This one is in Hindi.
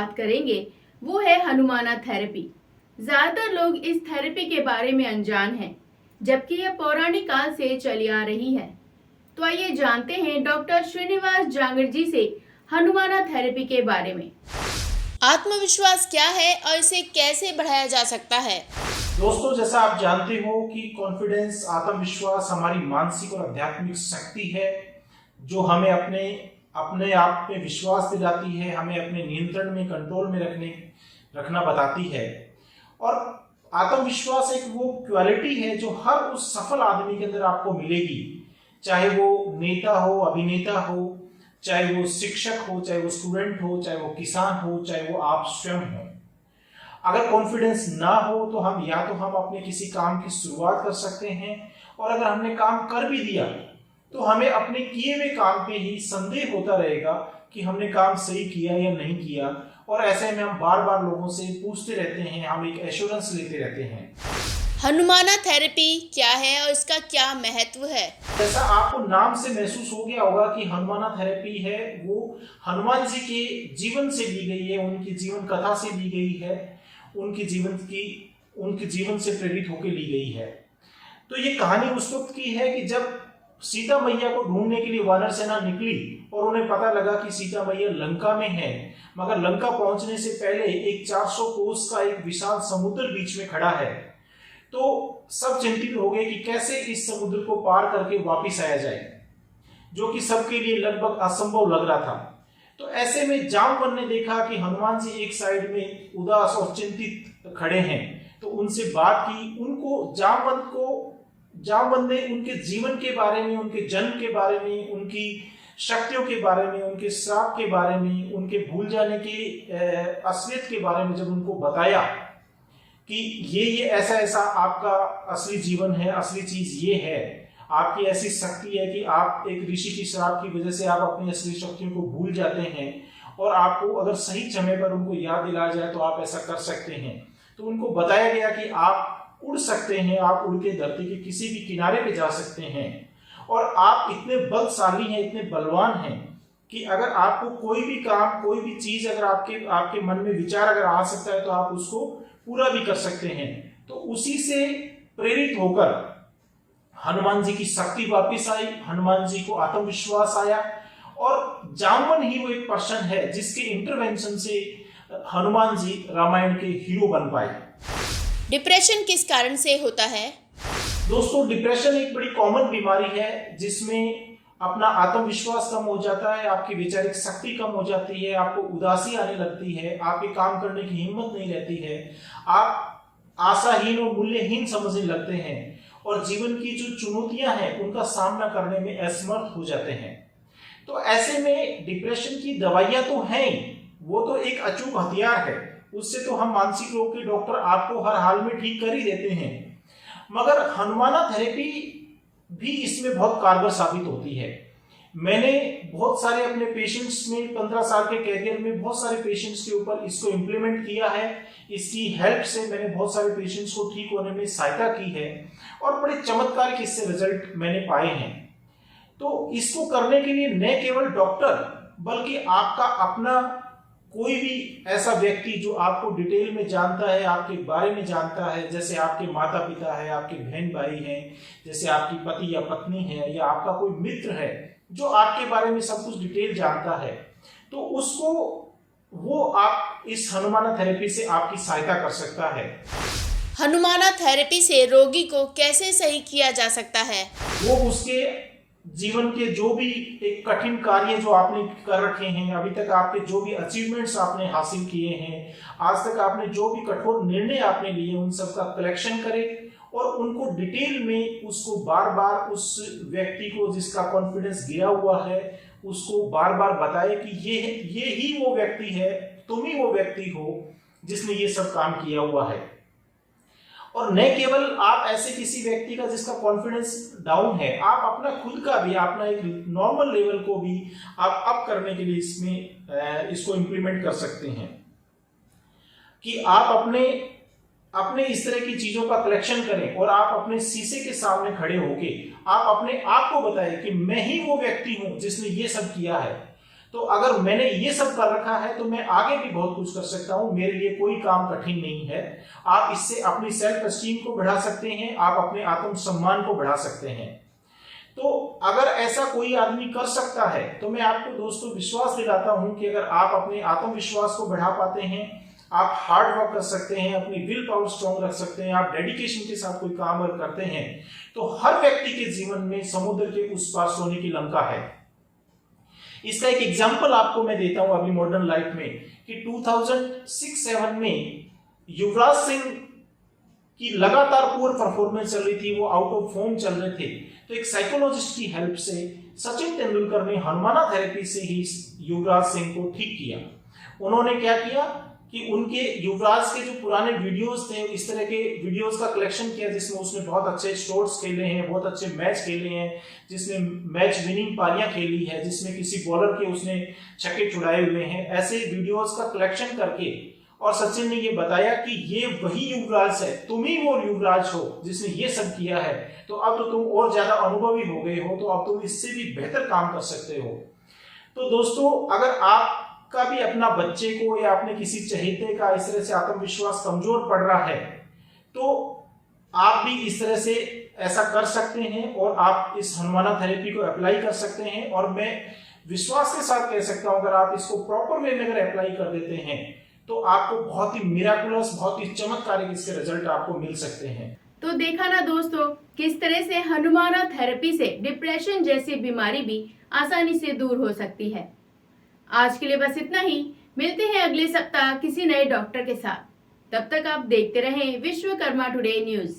बात करेंगे वो है हनुमाना थेरेपी। ज्यादातर लोग इस थेरेपी के बारे में अनजान हैं, जबकि यह पौराणिक काल से चली आ रही है। तो आइए जानते हैं डॉक्टर श्रीनिवास जांगड़ जी से हनुमाना थेरेपी के बारे में। आत्मविश्वास क्या है और इसे कैसे बढ़ाया जा सकता है? दोस्तों, जैसा आप जानते हो कि कॉन्फिडेंस, आत्मविश्वास हमारी मानसिक और आध्यात्मिक शक्ति है जो हमें अपने आप पे विश्वास दिलाती है, हमें अपने नियंत्रण में, कंट्रोल में रखना बताती है। और आत्मविश्वास एक वो क्वालिटी है जो हर उस सफल आदमी के अंदर आपको मिलेगी, चाहे वो नेता हो, अभिनेता हो, चाहे वो शिक्षक हो, चाहे वो स्टूडेंट हो, चाहे वो किसान हो, चाहे वो आप स्वयं हो। अगर कॉन्फिडेंस ना हो तो हम अपने किसी काम की शुरुआत कर सकते हैं, और अगर हमने काम कर भी दिया तो हमें अपने किए हुए काम पे ही संदेह होता रहेगा कि हमने काम सही किया या नहीं किया। और ऐसे में हम बार बार लोगों से पूछते रहते हैं, हम एक एश्योरेंस लेते रहते हैं। हनुमाना थेरेपी क्या है और इसका क्या महत्व है? जैसा आपको नाम से महसूस हो गया होगा कि हनुमाना थेरेपी है, वो हनुमान जी के जीवन से ली गई है, उनकी जीवन कथा से ली गई है, उनके जीवन से प्रेरित होकर ली गई है। तो ये कहानी उस वक्त की है कि जब सीता मैया को ढूंढने के लिए वानर सेना निकली और उन्हें पता लगा कि सीता मैया लंका में है, मगर लंका पहुंचने से पहले एक 400 कोस का एक विशाल समुद्र बीच में खड़ा है। तो सब चिंतित हो गए कि कैसे इस समुद्र को पार करके वापिस आया जाए, जो कि सबके लिए लगभग असंभव लग रहा था। तो ऐसे में जामवंत ने देखा कि हनुमान जी एक साइड में उदास और चिंतित खड़े हैं, तो उनसे बात की। जामवंत ने उनके जीवन के बारे में, उनके जन्म के बारे में, उनकी शक्तियों के बारे में, उनके श्राप के बारे में, उनके भूल जाने के असलियत के बारे में जब उनको बताया कि ये ऐसा आपका असली जीवन है, असली चीज ये है, आपकी ऐसी शक्ति है कि आप एक ऋषि की श्राप की वजह से आप अपनी असली शक्तियों को भूल जाते हैं, और आपको अगर सही समय पर उनको याद दिलाया जाए तो आप ऐसा कर सकते हैं। तो उनको बताया गया कि आप उड़ सकते हैं, आप उड़ के धरती के किसी भी किनारे पे जा सकते हैं, और आप इतने बलशाली हैं, इतने बलवान हैं कि अगर आपको कोई भी काम, कोई भी चीज अगर आपके मन में विचार अगर आ सकता है तो आप उसको पूरा भी कर सकते हैं। तो उसी से प्रेरित होकर हनुमान जी की शक्ति वापिस आई, हनुमान जी को आत्मविश्वास आया, और जामवन ही वो एक पर्सन है जिसके इंटरवेंशन से हनुमान जी रामायण के हीरो बन पाए। डिप्रेशन किस कारण से होता है? दोस्तों, डिप्रेशन एक बड़ी कॉमन बीमारी है जिसमें अपना आत्मविश्वास कम हो जाता है, आपकी वैचारिक शक्ति कम हो जाती है, आपको उदासी आने लगती है, आपके काम करने की हिम्मत नहीं रहती है, आप आशाहीन और मूल्यहीन समझने लगते हैं, और जीवन की जो चुनौतियां हैं उनका सामना करने में असमर्थ हो जाते हैं। तो ऐसे में डिप्रेशन की दवाइयां तो हैं, वो तो एक अचूक हथियार है, उससे तो हम मानसिक रोग के डॉक्टर आपको हर हाल में ठीक कर ही देते हैं, मगर हनुमाना थेरेपी भी इसमें बहुत कारगर साबित होती है। मैंने बहुत सारे अपने पेशेंट्स में, 15 साल के कैरियर में बहुत सारे पेशेंट्स के ऊपर इसको इम्प्लीमेंट किया है। इसकी हेल्प से मैंने बहुत सारे पेशेंट्स को ठीक होने में सहायता की है, और बड़े चमत्कारिक इससे रिजल्ट मैंने पाए हैं। तो इसको करने के लिए न केवल डॉक्टर बल्कि आपका अपना कोई भी ऐसा व्यक्ति जो आपको डिटेल में जानता है, आपके बारे में जानता है, जैसे आपके माता पिता है, आपके बहन भाई हैं, जैसे आपकी पति या पत्नी है, या आपका कोई मित्र है जो आपके बारे में सब कुछ डिटेल जानता है, तो वो आप इस हनुमाना थेरेपी से आपकी सहायता कर सकता है। हनुमाना थेरेपी से रोगी को कैसे सही किया जा सकता है? वो उसके जीवन के जो भी एक कठिन कार्य जो आपने कर रखे हैं, अभी तक आपके जो भी अचीवमेंट्स आपने हासिल किए हैं, आज तक आपने जो भी कठोर निर्णय आपने लिए, उन सब का कलेक्शन करे, और उनको डिटेल में उसको बार बार उस व्यक्ति को जिसका कॉन्फिडेंस गिरा हुआ है उसको बार बार बताए कि ये ही वो व्यक्ति है, तुम ही वो व्यक्ति हो जिसने ये सब काम किया हुआ है। और न केवल आप ऐसे किसी व्यक्ति का जिसका कॉन्फिडेंस डाउन है, आप अपना खुद का भी, अपना एक नॉर्मल लेवल को भी आप अप करने के लिए इसको इम्प्लीमेंट कर सकते हैं कि आप अपने इस तरह की चीजों का कलेक्शन करें, और आप अपने शीशे के सामने खड़े होके आप अपने आप को बताएं कि मैं ही वो व्यक्ति हूं जिसने ये सब किया है। तो अगर मैंने ये सब कर रखा है तो मैं आगे भी बहुत कुछ कर सकता हूं, मेरे लिए कोई काम कठिन नहीं है। आप इससे अपनी सेल्फ एस्टीम को बढ़ा सकते हैं, आप अपने आत्म सम्मान को बढ़ा सकते हैं। तो अगर ऐसा कोई आदमी कर सकता है तो मैं आपको दोस्तों विश्वास दिलाता हूं कि अगर आप अपने आत्मविश्वास को बढ़ा पाते हैं, आप हार्ड वर्क कर सकते हैं, अपनी विल पावर स्ट्रॉन्ग रख सकते हैं, आप डेडिकेशन के साथ कोई काम अगर करते हैं, तो हर व्यक्ति के जीवन में समुद्र के उस पार सोने की लंका है। इसका एक एग्जांपल आपको मैं देता हूं अभी मॉडर्न लाइफ में कि 2006-7 में युवराज सिंह की लगातार पुअर परफॉर्मेंस चल रही थी, वो आउट ऑफ फॉर्म चल रहे थे। तो एक साइकोलॉजिस्ट की हेल्प से सचिन तेंदुलकर ने हनुमाना थेरेपी से ही युवराज सिंह को ठीक किया। उन्होंने क्या किया कि उनके युवराज के जो पुराने वीडियोस थे, इस तरह के वीडियोस का कलेक्शन किया जिसमें उसने बहुत अच्छे शॉट्स खेले हैं, बहुत अच्छे मैच खेले हैं, जिसने मैच विनिंग पारियां खेली है, जिसमें किसी बॉलर के उसने छक्के छुड़ाए हुए हैं, ऐसे वीडियोस का कलेक्शन करके और सचिन ने ये बताया कि ये वही युवराज है, तुम ही वो युवराज हो जिसने ये सब किया है, तो अब तो तुम और ज्यादा अनुभवी हो गए हो, तो अब तुम इससे भी बेहतर काम कर सकते हो। तो दोस्तों, अगर आपका भी अपना बच्चे को या अपने किसी चहेते का इस तरह से आत्मविश्वास कमजोर पड़ रहा है, तो आप भी इस तरह से ऐसा कर सकते हैं और आप इस हनुमाना थेरेपी को अप्लाई कर सकते हैं। और मैं विश्वास के साथ कह सकता हूं, अगर आप इसको प्रॉपर वे में अगर अप्लाई कर देते हैं तो आपको बहुत ही मिराकुलस, बहुत ही चमत्कारिक इसके रिजल्ट आपको मिल सकते हैं। तो देखा ना दोस्तों, किस तरह से हनुमाना थेरेपी से डिप्रेशन जैसी बीमारी भी आसानी से दूर हो सकती है। आज के लिए बस इतना ही। मिलते हैं अगले सप्ताह किसी नए डॉक्टर के साथ। तब तक आप देखते रहें विश्वकर्मा टुडे न्यूज।